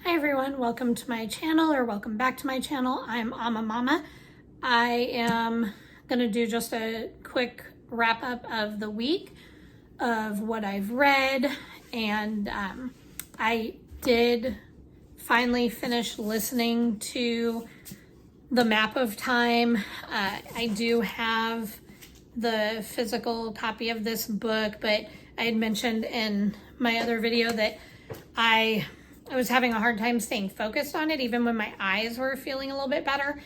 Hi everyone, welcome to my channel, or welcome back to my channel. I'm Ama Mama. I am gonna do just a quick wrap up of the week of what I've read, and I did finally finish listening to The Map of Time. I do have the physical copy of this book, but I had mentioned in my other video that I was having a hard time staying focused on it, even when my eyes were feeling a little bit better.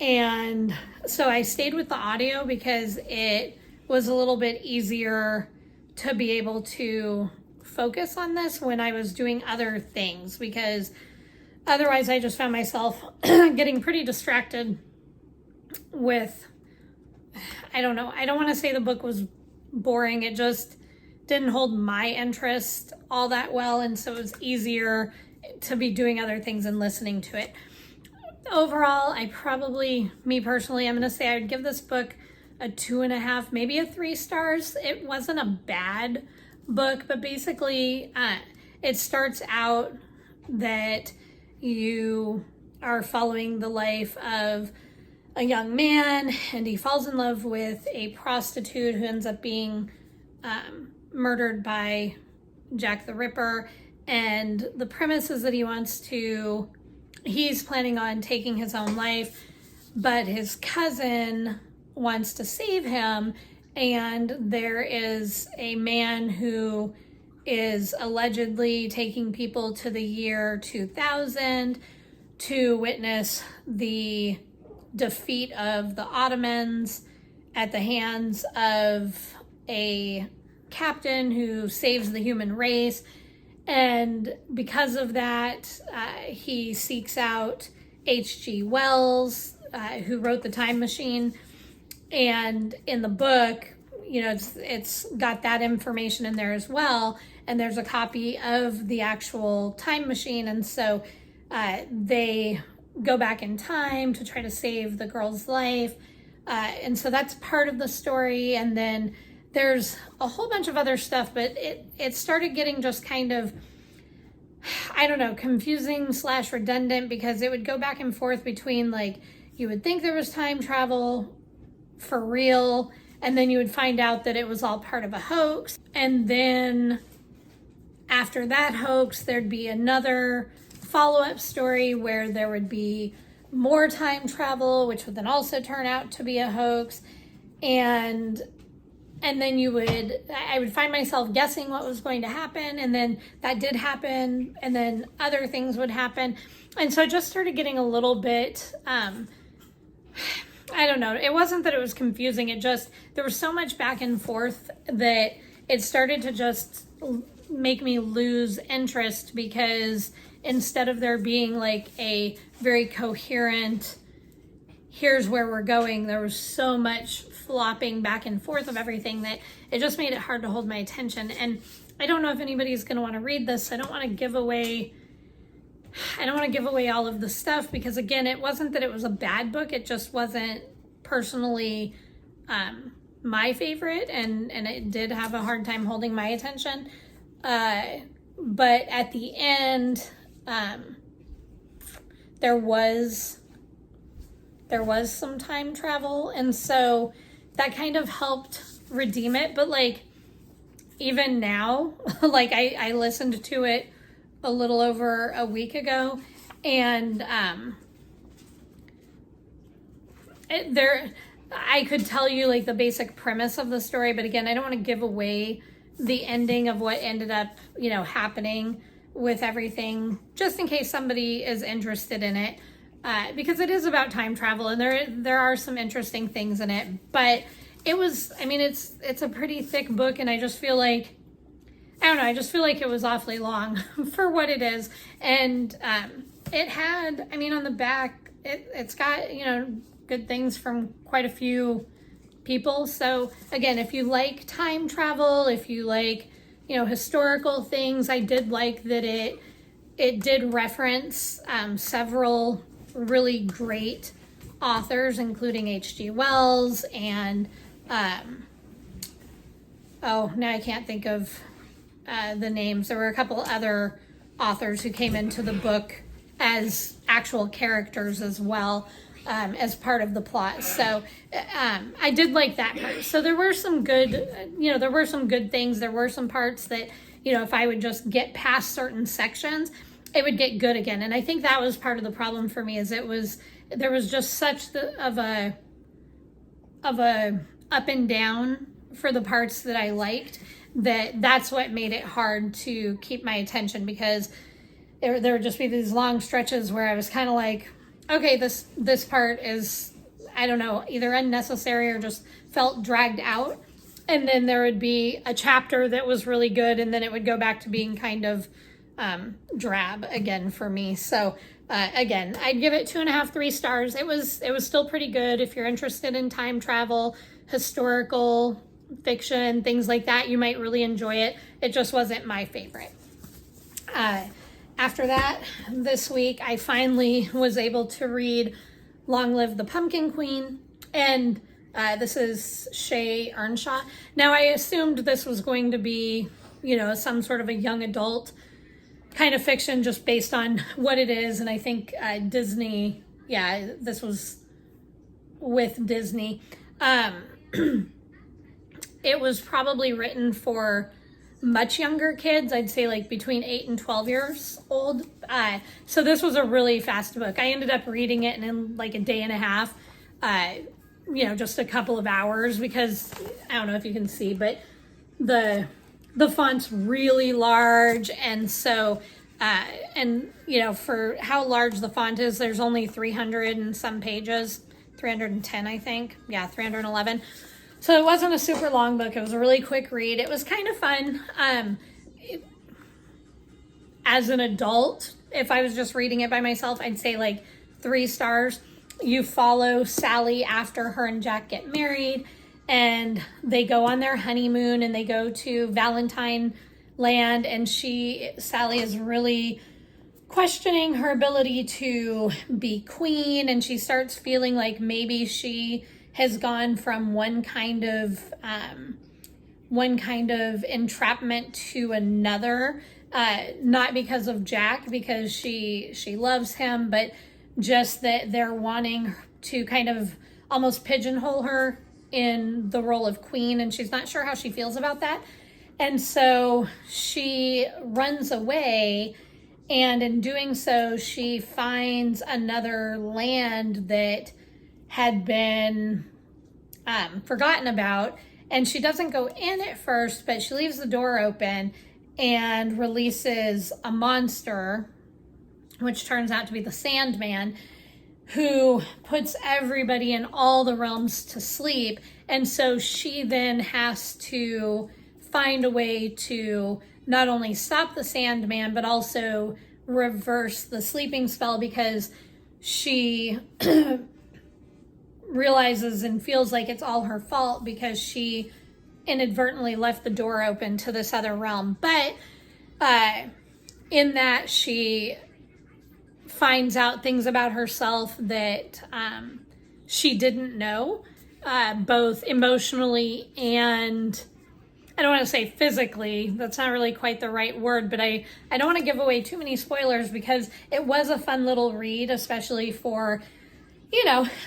And so I stayed with the audio because it was a little bit easier to be able to focus on this when I was doing other things, because otherwise I just found myself getting pretty distracted with, I don't know, I don't want to say the book was boring. It just didn't hold my interest all that well, and so it was easier to be doing other things and listening to it. Overall, I probably, me personally, I'm going to say I would give this book a 2.5, maybe a 3 stars. It wasn't a bad book, but basically it starts out that you are following the life of a young man, and he falls in love with a prostitute who ends up being murdered by Jack the Ripper. And the premise is that he's planning on taking his own life, but his cousin wants to save him, and there is a man who is allegedly taking people to the year 2000 to witness the defeat of the Ottomans at the hands of a captain who saves the human race. And because of that, he seeks out H.G. Wells, who wrote The Time Machine. And in the book, it's got that information in there as well. And there's a copy of the actual time machine. And so they go back in time to try to save the girl's life. And so that's part of the story. And then there's a whole bunch of other stuff, but it started getting just kind of, I don't know, confusing / redundant, because it would go back and forth between, like, you would think there was time travel for real, and then you would find out that it was all part of a hoax. And then after that hoax, there'd be another follow-up story where there would be more time travel, which would then also turn out to be a hoax. And then I would find myself guessing what was going to happen, and then that did happen, and then other things would happen. And so it just started getting a little bit, I don't know, it wasn't that it was confusing, there was so much back and forth that it started to just make me lose interest, because instead of there being like a very coherent, here's where we're going, there was so much flopping back and forth of everything that it just made it hard to hold my attention. And I don't know if anybody's going to want to read this. I don't want to give away all of the stuff, because again, it wasn't that it was a bad book, it just wasn't personally my favorite, and it did have a hard time holding my attention. But at the end, there was some time travel, and so that kind of helped redeem it. But like, even now, like I listened to it a little over a week ago, and I could tell you like the basic premise of the story, but again, I don't want to give away the ending of what ended up, happening with everything, just in case somebody is interested in it. Because it is about time travel, and there are some interesting things in it, but it's a pretty thick book, and I just feel like, I don't know, I just feel like it was awfully long for what it is. And it had, on the back, it's got, good things from quite a few people. So again, if you like time travel, if you like, historical things, I did like that it did reference several really great authors, including H.G. Wells and now I can't think of the names. There were a couple other authors who came into the book as actual characters as well, as part of the plot. So I did like that part. So there were some good, there were some good things. There were some parts that, if I would just get past certain sections, it would get good again. And I think that was part of the problem for me, is there was just such of a up and down for the parts that I liked, that's what made it hard to keep my attention, because there would just be these long stretches where I was kind of like, okay, this part is, I don't know, either unnecessary or just felt dragged out. And then there would be a chapter that was really good, and then it would go back to being kind of drab again for me. So again, I'd give it 2.5, 3 stars. It was still pretty good. If you're interested in time travel, historical fiction, things like that, you might really enjoy it. It just wasn't my favorite. After that, this week, I finally was able to read Long Live the Pumpkin Queen, and this is Shay Earnshaw. Now, I assumed this was going to be, some sort of a young adult kind of fiction, just based on what it is, and I think Disney, this was with Disney. It was probably written for much younger kids. I'd say like between 8 and 12 years old. So this was a really fast book. I ended up reading it in like a day and a half, just a couple of hours, because I don't know if you can see, but the font's really large. And so, for how large the font is, there's only 300 and some pages, 310, I think. Yeah, 311. So it wasn't a super long book. It was a really quick read. It was kind of fun. As an adult, if I was just reading it by myself, I'd say like 3 stars. You follow Sally after her and Jack get married, and they go on their honeymoon, and they go to Valentine Land, and Sally is really questioning her ability to be queen, and she starts feeling like maybe she has gone from one kind of entrapment to another, not because of Jack, because she loves him, but just that they're wanting to kind of almost pigeonhole her in the role of queen, and she's not sure how she feels about that. And so she runs away, and in doing so, she finds another land that had been forgotten about, and she doesn't go in at first, but she leaves the door open and releases a monster, which turns out to be the Sandman, who puts everybody in all the realms to sleep. And so she then has to find a way to not only stop the Sandman, but also reverse the sleeping spell, because she realizes and feels like it's all her fault because she inadvertently left the door open to this other realm. But in that, she finds out things about herself that she didn't know, both emotionally and, I don't want to say physically, that's not really quite the right word, but I don't want to give away too many spoilers, because it was a fun little read, especially for,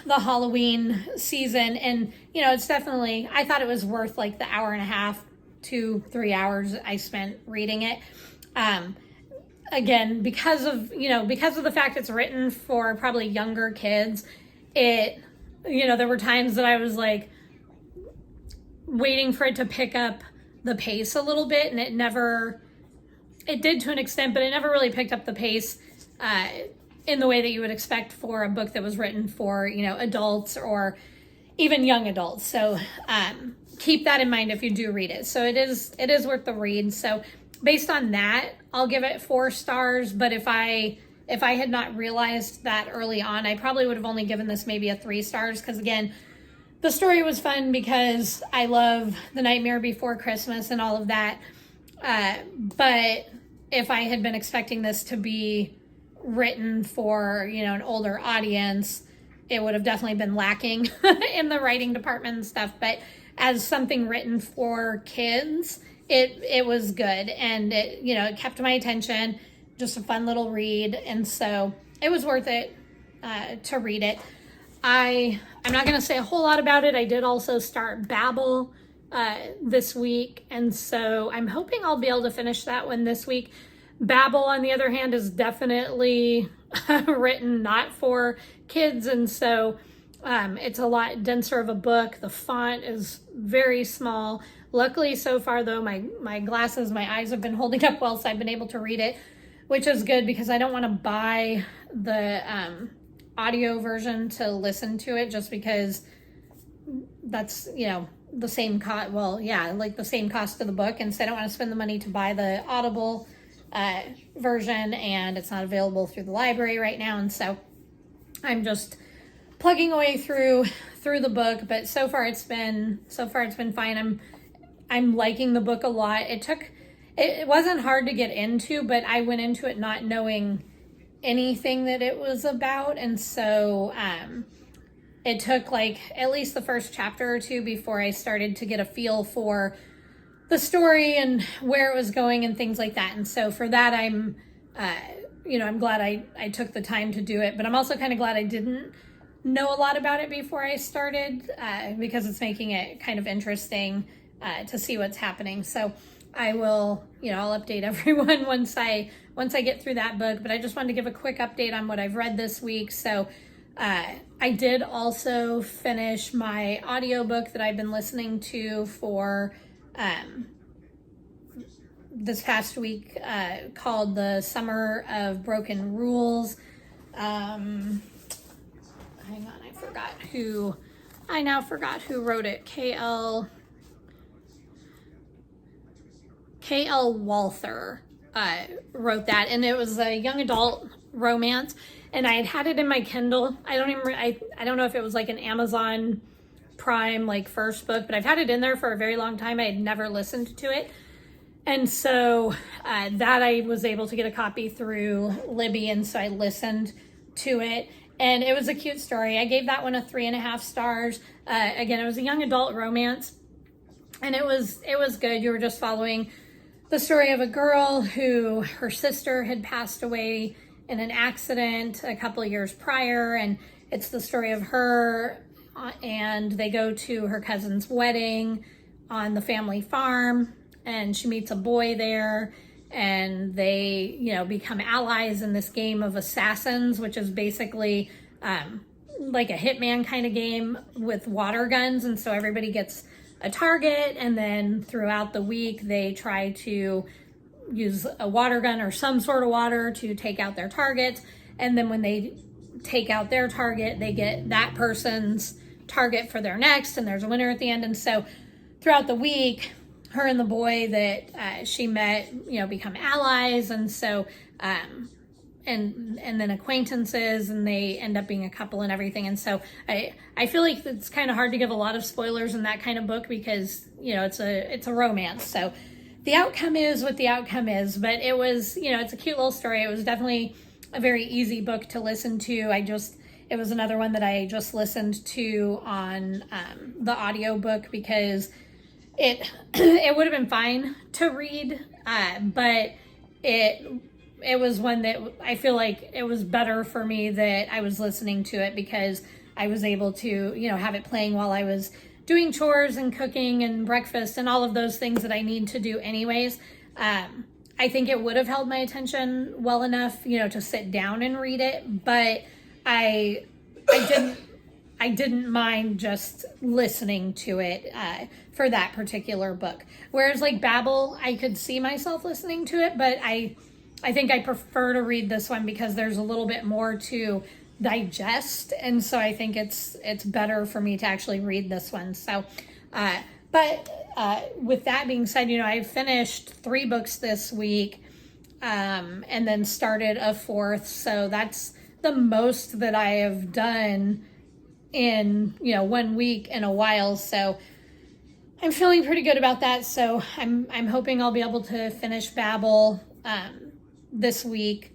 the Halloween season. And, it's definitely, I thought it was worth like the 1.5 to 3 hours I spent reading it. Again, because of the fact it's written for probably younger kids, there were times that I was like waiting for it to pick up the pace a little bit, and it did to an extent, but it never really picked up the pace in the way that you would expect for a book that was written for, adults or even young adults. So keep that in mind if you do read it. So it is worth the read. So based on that, I'll give it 4 stars. But if I had not realized that early on, I probably would have only given this maybe a 3 stars. Because again, the story was fun, because I love The Nightmare Before Christmas and all of that. But if I had been expecting this to be written for, an older audience, it would have definitely been lacking in the writing department and stuff. But as something written for kids, it was good, and it kept my attention. just a fun little read. And so it was worth it to read it. I'm not going to say a whole lot about it. I did also start Babel this week. And so I'm hoping I'll be able to finish that one this week. Babel, on the other hand, is definitely written not for kids. And so it's a lot denser of a book. The font is very small. Luckily, so far, though, my glasses, my eyes have been holding up well, so I've been able to read it, which is good because I don't want to buy the audio version to listen to it just because that's, the same cost. Well, yeah, like the same cost of the book. And so I don't want to spend the money to buy the Audible version, and it's not available through the library right now. And so I'm just plugging away through the book, but so far it's been fine. I'm liking the book a lot. It wasn't hard to get into, but I went into it not knowing anything that it was about. And so it took like at least the first chapter or two before I started to get a feel for the story and where it was going and things like that. And so for that, I'm glad I took the time to do it, but I'm also kind of glad I didn't know a lot about it before I started because it's making it kind of interesting to see what's happening. So I will, I'll update everyone once I get through that book, but I just wanted to give a quick update on what I've read this week. So I did also finish my audiobook that I've been listening to for this past week called The Summer of Broken Rules. Hang on, I now forgot who wrote it. K.L. Walther wrote that, and it was a young adult romance, and I had it in my Kindle. I don't know if it was like an Amazon Prime like first book, but I've had it in there for a very long time. I had never listened to it, and so that I was able to get a copy through Libby, and so I listened to it, and it was a cute story. I gave that one a 3.5 stars. Again, it was a young adult romance, and it was good. You were just following the story of a girl who her sister had passed away in an accident a couple of years prior, and it's the story of her, and they go to her cousin's wedding on the family farm, and she meets a boy there, and they become allies in this game of assassins, which is basically like a hitman kind of game with water guns. And so everybody gets a target, and then throughout the week they try to use a water gun or some sort of water to take out their targets, and then when they take out their target, they get that person's target for their next, and there's a winner at the end. And so throughout the week, her and the boy that she met become allies, and so and then acquaintances, and they end up being a couple and everything. And so I feel like it's kind of hard to give a lot of spoilers in that kind of book because it's a romance. So the outcome is what the outcome is, but it was it's a cute little story. It was definitely a very easy book to listen to. It was another one that I just listened to on the audiobook because it would have been fine to read, but it was one that I feel like it was better for me that I was listening to it because I was able to, have it playing while I was doing chores and cooking and breakfast and all of those things that I need to do anyways. I think it would have held my attention well enough, to sit down and read it, but I didn't mind just listening to it for that particular book. Whereas like Babel, I could see myself listening to it, but I think I prefer to read this one because there's a little bit more to digest, and so I think it's better for me to actually read this one. So, but with that being said, I finished 3 books this week, and then started a 4th. So that's the most that I have done in 1 week in a while. So I'm feeling pretty good about that. So I'm hoping I'll be able to finish Babel this week,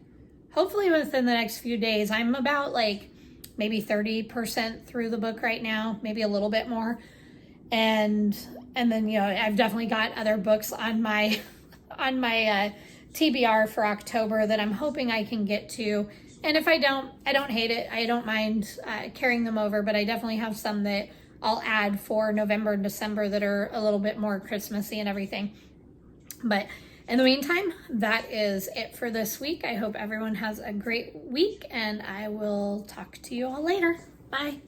hopefully within the next few days. I'm about like maybe 30% through the book right now, maybe a little bit more. And then, I've definitely got other books on my TBR for October that I'm hoping I can get to. And if I don't hate it. I don't mind carrying them over, but I definitely have some that I'll add for November and December that are a little bit more Christmassy and everything. But in the meantime, that is it for this week. I hope everyone has a great week, and I will talk to you all later. Bye.